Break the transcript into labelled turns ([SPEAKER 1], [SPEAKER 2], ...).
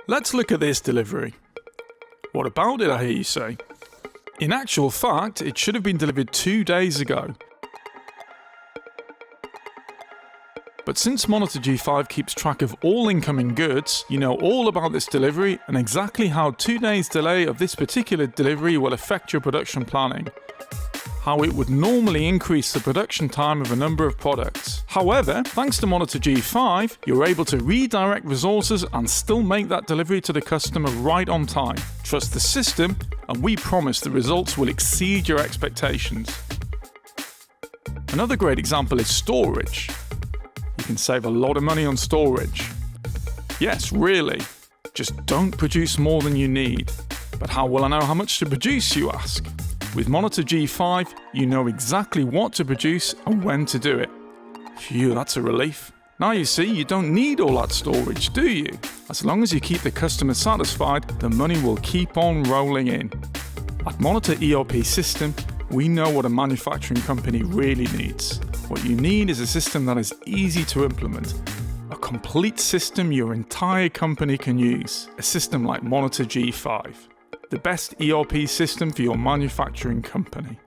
[SPEAKER 1] Let's look at this delivery. What about it, I hear you say? In actual fact, it should have been delivered 2 days ago. But since Monitor G5 keeps track of all incoming goods, you know all about this delivery and exactly how 2 days delay of this particular delivery will affect your production planning. How it would normally increase the production time of a number of products. However, thanks to Monitor G5, you're able to redirect resources and still make that delivery to the customer right on time. Trust the system, and we promise the results will exceed your expectations. Another great example is storage. You can save a lot of money on storage. Yes, really. Just don't produce more than you need. But how will I know how much to produce, you ask? With Monitor G5, you know exactly what to produce and when to do it. Phew, that's a relief. Now you see, you don't need all that storage, do you? As long as you keep the customer satisfied, the money will keep on rolling in. At Monitor ERP System, we know what a manufacturing company really needs. What you need is a system that is easy to implement. A complete system your entire company can use. A system like Monitor G5. The best ERP system for your manufacturing company.